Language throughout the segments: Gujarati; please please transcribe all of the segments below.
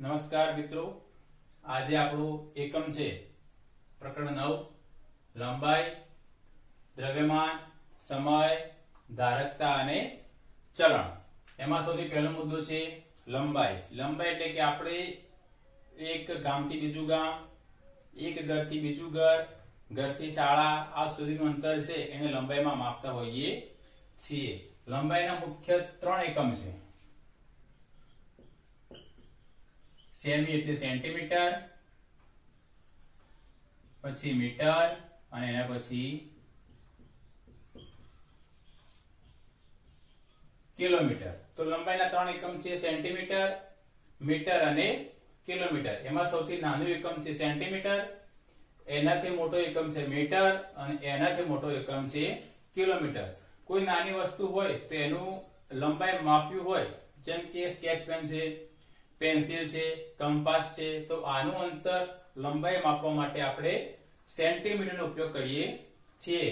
નમસ્કાર મિત્રો, આજે આપણું એકમ છે પ્રકરણ 9 લંબાઈ, દ્રવ્યમાન, સમય, ધારકતા અને ચલણ. એમાં સૌથી પહેલો મુદ્દો છે લંબાઈ. લંબાઈ એટલે કે આપણે એક ગામથી બીજું ગામ, એક ઘરથી બીજું ઘર, ઘરથી શાળા આ સુધીનું અંતર છે એને લંબાઈમાં માપતા હોઈએ છીએ. લંબાઈના મુખ્ય 3 એકમ છે. સેમી એટલે સેન્ટીમીટર, પછી મીટર અને એના પછી કિલોમીટર. તો લંબાઈના 3 એકમ છે સેન્ટીમીટર, મીટર અને કિલોમીટર. એમાં સૌથી નાનું એકમ છે સેન્ટીમીટર, એનાથી મોટો એકમ છે મીટર અને એનાથી મોટો એકમ છે કિલોમીટર. કોઈ નાની વસ્તુ હોય તો એનું લંબાઈ માપ્યું હોય, જેમ કે સ્કેચ પેન છે, પેન્સિલ છે, કંપાસ છે, તો આનું અંતર લંબાઈ માપવા માટે આપણે સેન્ટીમીટરનો ઉપયોગ કરીએ છીએ.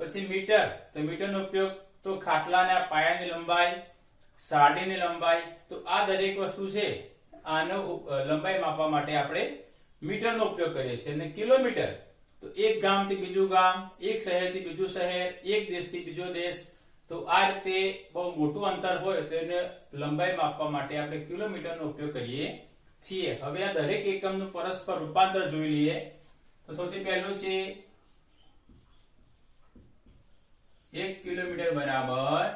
પછી મીટર, તો મીટરનો ઉપયોગ તો ખાટલાના પાયાની લંબાઈ, સાડીની લંબાઈ, તો આ દરેક વસ્તુ છે આનો લંબાઈ માપવા માટે આપણે મીટરનો ઉપયોગ કરીએ છીએ. અને કિલોમીટર તો એક ગામથી બીજું ગામ, એક શહેરથી બીજું શહેર, એક દેશથી બીજો દેશ, તો આ રીતે બહુ મોટું અંતર હોય તો એને લંબાઈ માપવા માટે આપણે કિલોમીટરનો ઉપયોગ કરીએ છીએ. હવે આ દરેક એકમનું પરસ્પર રૂપાંતર જોઈ લઈએ. તો સૌથી પહેલું છે 1 કિલોમીટર બરાબર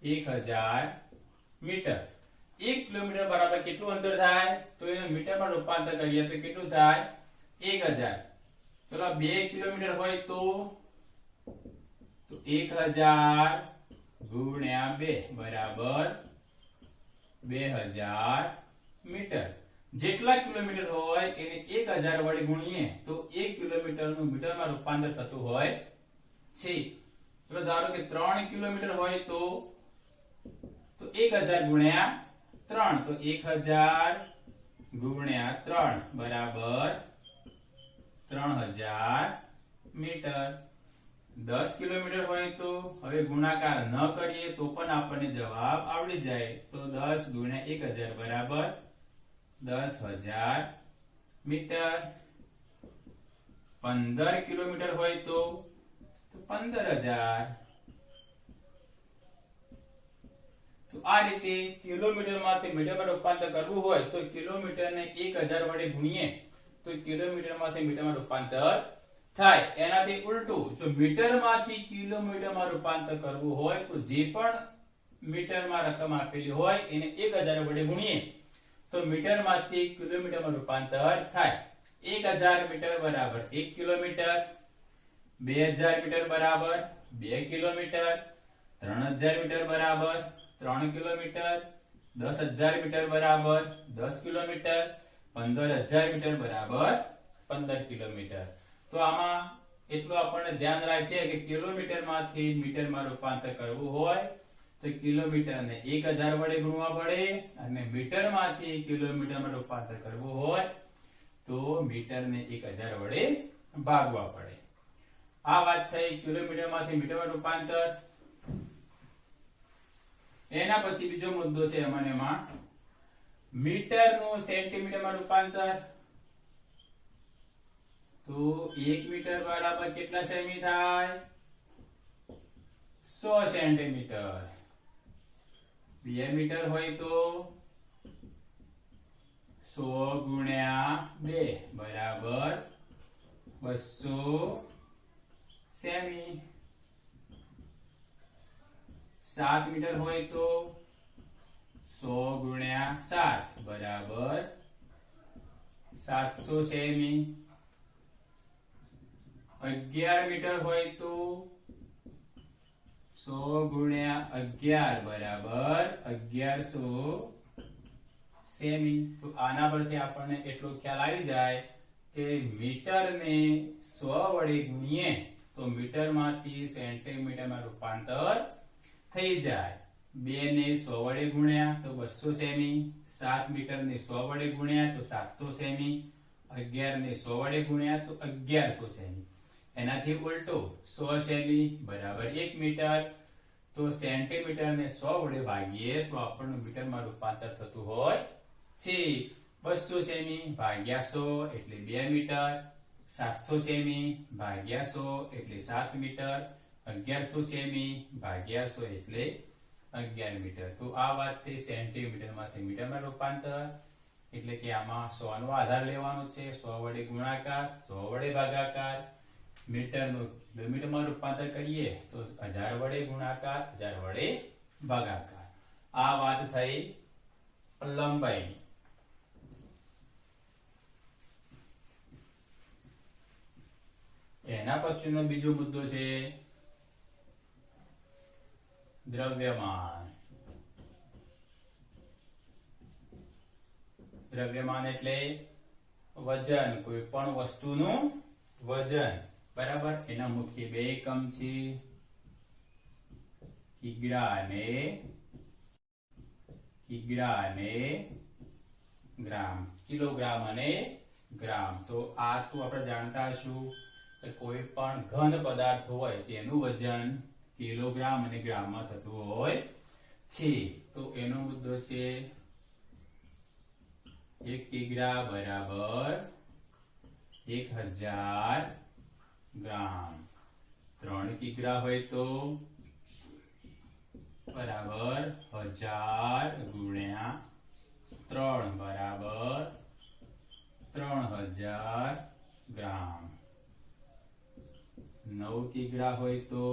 1000 મીટર. 1 કિલોમીટર બરાબર કેટલું અંતર થાય? તો એને મીટરમાં રૂપાંતર કરીએ તો કેટલું થાય? 1000. ચલો 2 કિલોમીટર હોય તો 1000 ગુણ્યા 2 બરાબર 2000 મીટર. જેટલા કિલોમીટર હોય એને 1000 વડે ગુણીએ તો 1 કિલોમીટરનું મીટરમાં રૂપાંતર થતું હોય છે. ચલો ધારો કે 3 કિલોમીટર હોય તો 1000 ગુણ્યા 3, તો 1000 ગુણ્યા 3 બરાબર 3000 મીટર. 10 કિલોમીટર હોય તો હવે ગુણાકાર ન કરીએ તો પણ આપણને જવાબ આવડી જાય. તો 10 ગુણ્યા 1000 બરાબર 10000 મીટર. 15 કિલોમીટર હોય તો 15000. તો આ રીતે કિલોમીટરમાંથી મીટરમાં રૂપાંતર કરવું હોય તો કિલોમીટરને 1000 વડે ગુણીએ તો કિલોમીટરમાંથી મીટરમાં રૂપાંતર થાય. એનાથી ઉલટું, જો મીટરમાંથી કિલોમીટરમાં રૂપાંતર કરવું હોય તો જે પણ મીટરમાં રકમ આપેલી હોય એને 1000 વડે ગુણીએ તો મીટરમાંથી કિલોમીટરમાં રૂપાંતર થાય. 1000 મીટર બરાબર 1 કિલોમીટર, 2000 મીટર બરાબર 2 કિલોમીટર, 3000 મીટર બરાબર 3 કિલોમીટર, 10000 મીટર બરાબર 10 કિલોમીટર, 15000 મીટર બરાબર 15 કિલોમીટર. તો આમાં એટલું આપણને ધ્યાન રાખીએ કે કિલોમીટરમાંથી મીટરમાં રૂપાંતર કરવું હોય તો કિલોમીટરને 1000 વડે ગુણવા પડે અને મીટરમાંથી કિલોમીટરમાં રૂપાંતર કરવું હોય તો મીટરને 1000 વડે ભાગવા પડે. આ વાત થઈ કિલોમીટરમાંથી મીટરમાં રૂપાંતર. એના પછી બીજો મુદ્દો છે એમાં મીટરનું સેન્ટીમીટરમાં રૂપાંતર. તો 1 મીટર બરાબર કેટલા સેમી થાય? 100 સેન્ટીમીટર. 2 મીટર હોય તો 100 ગુણ્યા 2 બરાબર 200 સેમી. 7 મીટર હોય તો 100 ગુણ્યા 7 બરાબર 700 સેમી. 11 મીટર હોય તો 100 ગુણ્યા 11 બરાબર 1100 સેમી. તો આના પરથી આપણને એટલો ખ્યાલ આવી જાય કે મીટરને 100 વડે ગુણીએ તો મીટરમાંથી સેન્ટીમીટરમાં રૂપાંતર થઈ જાય. 2 ને 100 વડે ગુણ્યા તો 200 સેમી, 7 મીટરને 100 વડે ગુણ્યા તો 700 સેમી, 11 ને 100 વડે ગુણ્યા તો 1100 સેમી. એનાથી ઉલટો 100 સેમી બરાબર 1 મીટર. તો સેન્ટીમીટર ને 100 વડે ભાગીએ તો આપણને મીટરમાં રૂપાંતર થતું હોય છે. 200 સેમી ભાગ્યા 100 એટલે 2 મીટર. 700 સેમી ભાગ્યા 100 એટલે 7 મીટર. 1100 સેમી ભાગ્યા 100 એટલે 11 મીટર. તો આ વાત થઈ સેન્ટીમીટર માંથી મીટરમાં રૂપાંતર. એટલે કે આમાં 100 નો આધાર લેવાનો છે, 100 વડે ગુણાકાર, 100 વડે ભાગાકાર. મીટરનું કિલોમીટરમાં રૂપાંતર કરીએ તો 1000 વડે ગુણાકાર, 1000 વડે ભાગાકાર. આ વાત થઈ લંબાઈની. એના પછીનો બીજો મુદ્દો છે દ્રવ્યમાન. દ્રવ્યમાન એટલે વજન, કોઈ પણ વસ્તુનું વજન. બરાબર. એના મુખ્ય બે એકમ છે કિગ્રા અને ગ્રામ. કિલોગ્રામ અને ગ્રામ. તો આ તો આપણે જાણતા હશું કે કોઈ પણ ઘન પદાર્થ હોય તેનું વજન કિલોગ્રામ અને ગ્રામમાં થતું હોય છે. તો એનો મુદ્દો છે 1 કિગ્રા બરાબર 1000 ગ્રામ. 3 કિગ્રા હોય તો બરાબર 1000 ગુણ્યા 3 બરાબર 3000 ગ્રામ. 9 કિગ્રા હોય તો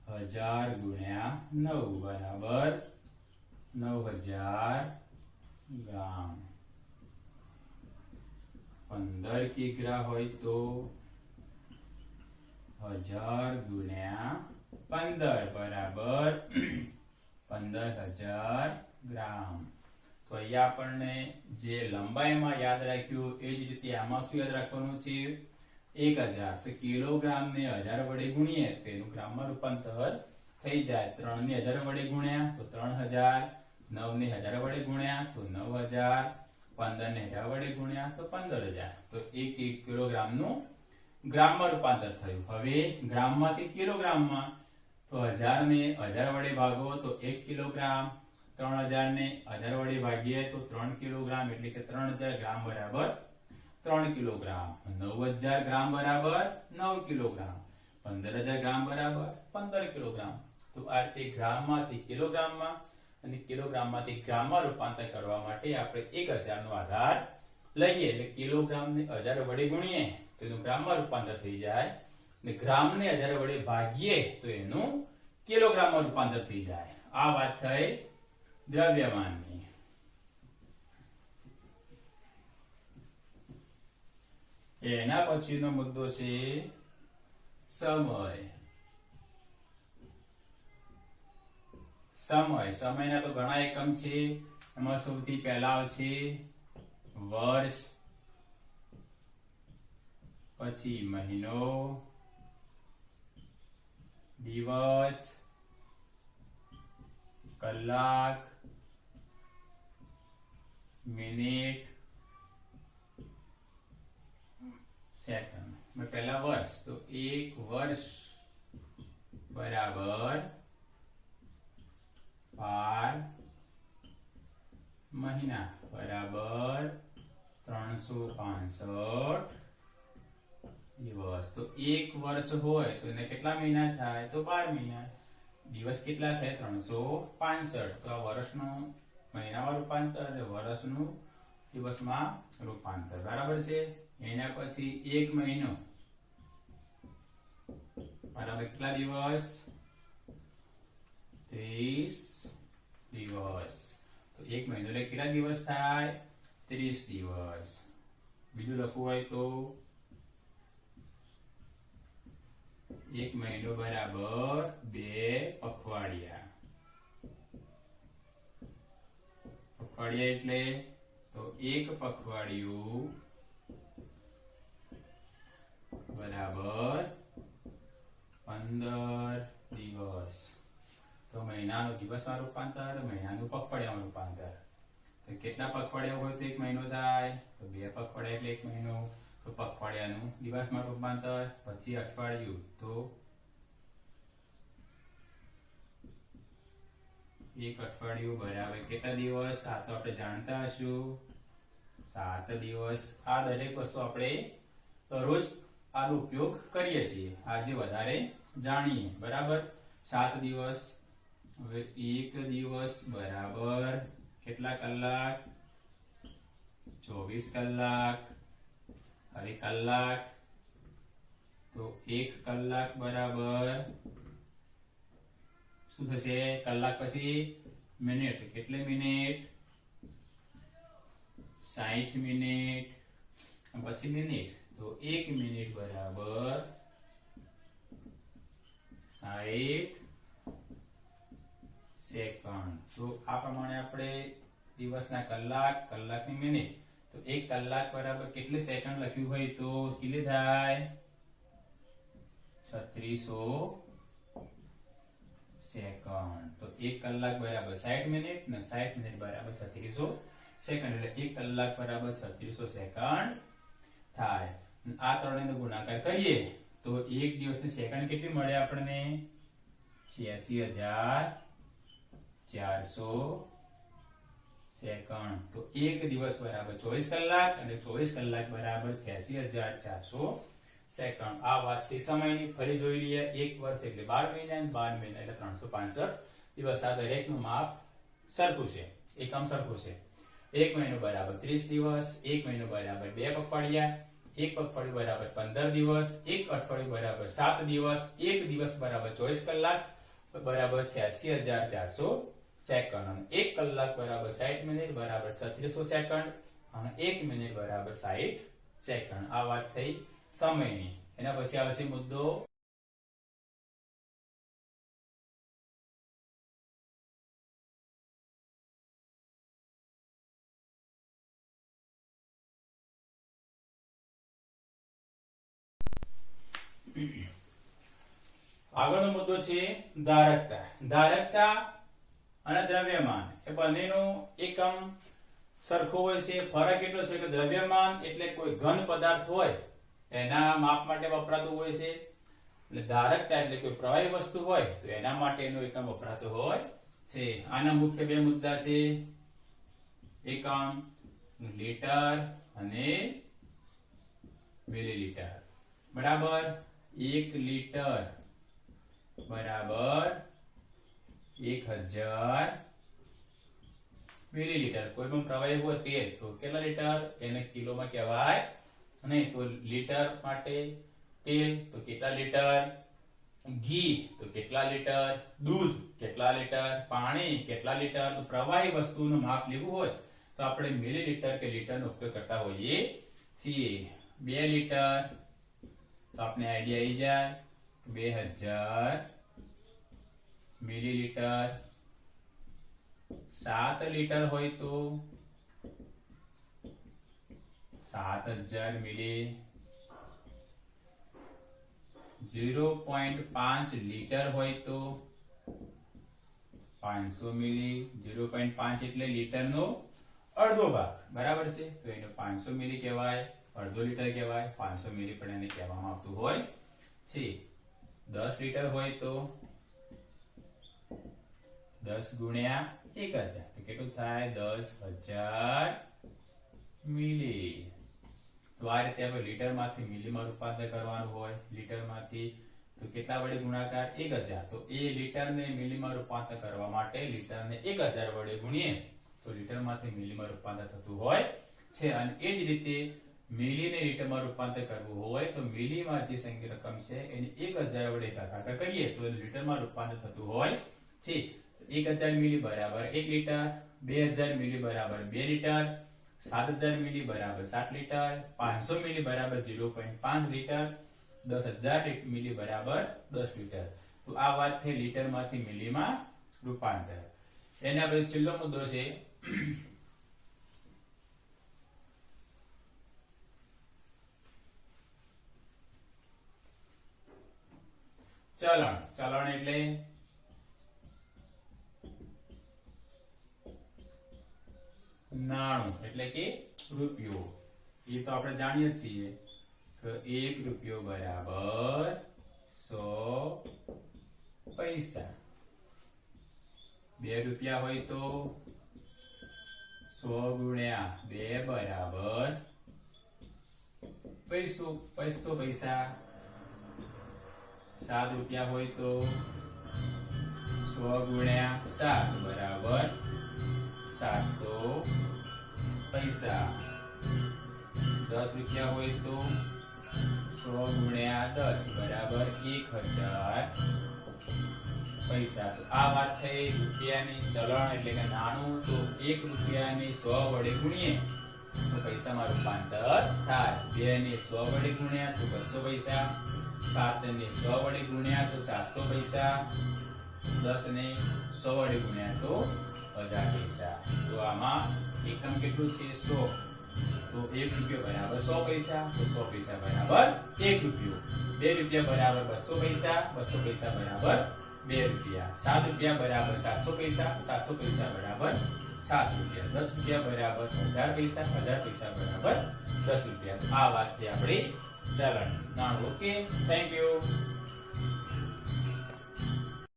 1000 ગુણ્યા 9 બરાબર 9000 ગ્રામ. 15 કિગ્રા હોય તો 1000 ગુણ્યા 15 બરાબર 15000 ગ્રામ. તો અહીંયા આપણને જે લંબાઈમાં યાદ રાખ્યું એ જ રીતે આમાં શું યાદ રાખવાનું છે 1000. તો કિલોગ્રામ ને 1000 વડે ગુણીએ તો એનું ગ્રામમાં રૂપાંતર થઈ જાય. 3 ને 1000 વડે ગુણ્યા તો 3000, 9 ને 1000 વડે ગુણ્યા તો 9000, 15 ને 1000 વડે ગુણ્યા તો 15000. તો 1 કિલોગ્રામ નું ગ્રામમાં રૂપાંતર થયું. હવે ગ્રામમાંથી કિલોગ્રામમાં તો 1000 ને 1000 વડે ભાગો તો 1 કિલોગ્રામ. 3000 ને 1000 વડે ભાગીએ તો 3 કિલોગ્રામ એટલે કે 3000 ગ્રામ બરાબર 3 કિલોગ્રામ. 9000 ગ્રામ બરાબર 9 કિલોગ્રામ. 15000 ગ્રામ બરાબર 15 કિલોગ્રામ. તો આ રીતે ગ્રામમાંથી કિલોગ્રામમાં અને કિલોગ્રામમાંથી ગ્રામમાં રૂપાંતર કરવા માટે આપણે 1000 નો આધાર લઈએ. એટલે કિલોગ્રામ ને 1000 વડે ગુણીએ તો એનું ગ્રામમાં રૂપાંતર થઈ જાય. અને ગ્રામ ને 1000 વડે ભાગીએ તો એનું કિલોગ્રામમાં રૂપાંતર થઈ જાય. આ વાત થઈ દ્રવ્યમાનની. એના પછીનો મુદ્દો છે સમય. સમયના તો ઘણા એકમ છે. એમાં સૌથી પહેલા છે વર્ષ, પછી મહિનો, દિવસ, કલાક, મિનિટ, સેકન્ડ. પહેલા વર્ષ. તો 1 વર્ષ બરાબર 12 મહિના બરાબર 365 દિવસ. તો 1 વર્ષ હોય તો એને કેટલા મહિના થાય? તો 12 મહિના. દિવસ કેટલા થાય? 365. તો આ વર્ષનું મહિનામાં રૂપાંતર અને વર્ષનું દિવસમાં રૂપાંતર. બરાબર છે. એના પછી 1 મહિનો બરાબર કેટલા દિવસ? 30 દિવસ. તો 1 મહિનો એટલે કેટલા દિવસ થાય? 30 દિવસ. બીજું લખવું હોય તો 1 મહિનો બરાબર 2 પખવાડિયા. પખવાડિયા એટલે તો 1 પખવાડિયું બરાબર 15 દિવસ. તો મહિનાનું દિવસમાં રૂપાંતર, મહિનાનું પખવાડિયામાં રૂપાંતર. તો કેટલા પખવાડિયા હોય તો 1 મહિનો થાય? તો 2 પખવાડિયા એટલે 1 મહિનો. તો પખવાડિયાનું દિવસમાં રૂપાંતર. પછી અઠવાડિયું. તો એક અઠવાડિયું બરાબર કેટલા દિવસ? આ તો આપણે જાણતા હશું 7 દિવસ. આ દરેક વસ્તુ આપણે રોજ આનો ઉપયોગ કરીએ છીએ. આજે વધારે જાણીએ. બરાબર, 7 દિવસ. હવે એક દિવસ બરાબર કેટલા કલાક? 24 કલાક. હવે કલાક તો 1 કલાક બરાબર શું થશે? કલાક પછી મિનિટ. કેટલી મિનિટ? 60 મિનિટ. પછી મિનિટ તો 1 મિનિટ બરાબર 60 સેકન્ડ. તો આ પ્રમાણે આપણે દિવસના કલાક, કલાકની મિનિટ, તો 1 કલાક બરાબર કેટલી સેકન્ડ લખ્યું હોય તો કેટલી થાય? 3600 સેકન્ડ. તો 1 કલાક બરાબર 60 મિનિટ ને 60 મિનિટ બરાબર 3600 સેકન્ડ. એટલે 1 કલાક બરાબર 3600 સેકન્ડ થાય. આ ત્રણેયનો ગુણાકાર કરીએ તો એક દિવસની સેકન્ડ કેટલી મળે આપણને? 86400 સેકન્ડ. તો એક દિવસ બરાબર 24 કલાક અને 24 કલાક બરાબર 86400 સેકન્ડ. આ વાતથી સમયની ફરી જોઈ લઈએ. એક વર્ષ એટલે 12 મહિના અને 12 મહિના એટલે 365 દિવસ. આ દરેકનું માપ સરખું છે, એકમ સરખું છે. એક મહિનો બરાબર 30 દિવસ, એક મહિનો બરાબર 2 પખવાડિયા, એક પખવાડિયું બરાબર 15 દિવસ, એક અઠવાડિયું બરાબર 7 દિવસ, એક દિવસ બરાબર 24 કલાક બરાબર 86400 સેકન્ડ, અને 1 કલાક બરાબર 60 મિનિટ બરાબર 3600 સેકન્ડ, અને 1 મિનિટ બરાબર 60 સેકન્ડ. આ વાત થઈ સમયની. એના પછી આવશે મુદ્દો આગળનો મુદ્દો છે ધારકતા. ધારકતા અને દ્રવ્યમાન એ બંનેનો એકમ સરખો હોય છે. ફરક એટલો છે કે દ્રવ્યમાન એટલે કોઈ ઘન પદાર્થ હોય એના માપ માટે વપરાતું હોય છે, એટલે ધારકતા એટલે કોઈ પ્રવાહી વસ્તુ હોય તો એના માટે એનો એકમ વપરાતો હોય છે. આના મુખ્ય બે મુદ્દા છે. એકમ લીટર અને મિલીલીટર. બરાબર, 1 લીટર બરાબર 1000 મિલીલીટર. કોઈ પણ પ્રવાહી હોય તેલ તો કેટલા લીટર? એને કિલોમાં કહેવાય નહીં. તો લીટર માટે તેલ તો કેટલા લીટર? ઘી તો કેટલા લીટર? દૂધ કેટલા લીટર? પાણી કેટલા લીટર? તો પ્રવાહી વસ્તુનું માપ લેવું હોય તો આપણે મિલીલીટર કે લીટરનો ઉપયોગ કરતા હોઈએ છીએ. 2 લીટર તો આપણે આઈડિયા આવી જાય 2000 મિલીલીટર. 7 લીટર હોય તો 7000 મિલી. 0.5 લીટર હોય તો 500 મિલી. 0.5 એટલે લીટરનો અડધો ભાગ. બરાબર છે, તો એને 500 મિલી કહેવાય, અડધો લીટર કહેવાય. 500 મિલી પણ એને કહેવામાં આવતું હોય છે. 10 લીટર હોય તો 10 ગુણ્યા 1000 તો કેટલું થાય? 10000 મિલી. તો આ રીતે આપણે લીટર માંથી મિલીમાં રૂપાંતર કરવાનું હોય. લીટર માંથી તો કેટલા વડે ગુણાકાર? 1000. તો એ લીટર ને મિલીમાં રૂપાંતર કરવા માટે લીટરને 1000 વડે ગુણીએ તો લીટર માંથી મિલીમાં રૂપાંતર થતું હોય છે. અને એ જ રીતે મિલીને લીટરમાં રૂપાંતર કરવું હોય તો મિલીમાં જે સંખ્યા રકમ છે એને 1000 વડે ભાગાકાર કરીએ તો લીટરમાં રૂપાંતર થતું હોય છે. 1000 મિલી બરાબર 1 લીટર, 2000 મિલી બરાબર 2 લીટર, 7000 મિલી બરાબર 7 લીટર, 500 મિલી બરાબર 0.5 લીટર, 10000 મિલી બરાબર 10 લીટર. તો આ વાત થઈ લીટર માંથી મિલીમાં રૂપાંતર. એના પછી છેલ્લો મુદ્દો છે ચલણ. ચલણ એટલે નાણું, એટલે કે રૂપિયો. એ તો આપણે જાણીએ છીએ કે 1 રૂપિયો બરાબર 100 પૈસા. રૂપિયા હોય તો 100 ગુણ્યા 2 બરાબર પૈસો 500 પૈસા. 7 રૂપિયા હોય તો 100 ગુણ્યા 7 બરાબર 700 પૈસા. 10 રૂપિયા હોય તો 100 ગુણ્યા 10 બરાબર 1000 પૈસા. તો આ વાત થઈ રૂપિયાની ચલણ એટલે કે નાણું. તો 1 રૂપિયાને 100 વડે ગુણીએ તો પૈસામાં રૂપાંતર થાય. 2 ને 100 વડે ગુણ્યા તો 200 પૈસા. 7 ને 100 વડે ગુણ્યા તો 700 પૈસા. 10 ને 100 વડે ગુણ્યા તો 1000 પૈસા. તો આમાં એકમ કેટલું છે 100. તો 1 રૂપિયો બરાબર 100 પૈસા. તો 100 પૈસા બરાબર 1 રૂપિયો. 2 રૂપિયા બરાબર 200 પૈસા. 200 પૈસા બરાબર 2 રૂપિયા. 7 રૂપિયા બરાબર 700 પૈસા. 700 પૈસા બરાબર 7 રૂપિયા. 10 રૂપિયા બરાબર 1000 પૈસા. 1000 પૈસા બરાબર 10 રૂપિયા. આ વાત છે આપણી ચલણ નાણું. Okay, thank you.